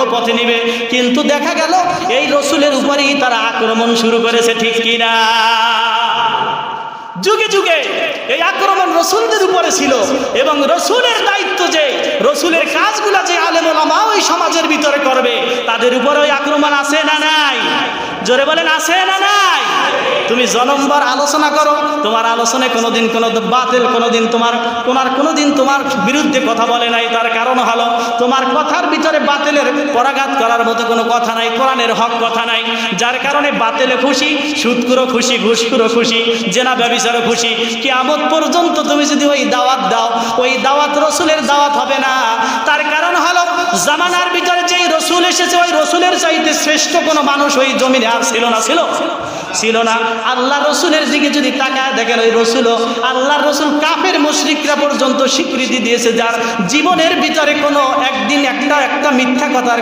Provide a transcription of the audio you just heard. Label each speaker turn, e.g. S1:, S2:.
S1: ভালো পথে নিবে, কিন্তু দেখা গেল এই রসুলের উপরেই তারা আক্রমণ শুরু করেছে, ঠিক কিনা? যুগে যুগে এই আক্রমণ রসুলদের উপরে ছিল, এবং রসুলের দায়িত্ব যে রসুলের কাজগুলা যে আলেম ওলামা ওই সমাজের ভিতরে করবে, তাদের উপরে ওই আক্রমণ আছে না নাই? জোরে বলেন, আছে না নাই? তুমি জনমবার আলোচনা করো, তোমার আলোচনায় কোনোদিন কোনো বাতিল কোনোদিন তোমার বিরুদ্ধে কথা বলে নাই, তার কারণ হলো তোমার কথার ভিতরে বাতিলের পরাঘাত করার মতো কোনো কথা নাই, কোরআনের হক কথা নাই, যার কারণে বাতিলে খুশি, সুদখোরও খুশি, ঘুষখোরও খুশি, জেনা ব্যভিচারও খুশি। কিয়ামত পর্যন্ত তুমি যদি ওই দাওয়াত দাও, ওই দাওয়াত রসুলের দাওয়াত হবে না। তার কারণ হলো জামানার ভিতরে যেই রসুল এসেছে, ওই রসুলের চাইতে শ্রেষ্ঠ কোনো মানুষ ওই জমিনে আর ছিল না, ছিল না। আল্লাহ রসুলের দিকে যদি তাকায় দেখেন, ওই রসুলও আল্লাহর রসুল কাফের মুশরিকরা পর্যন্ত স্বীকৃতি দিয়েছে, যার জীবনের ভিতরে কোনো একদিন একটা মিথ্যা কথার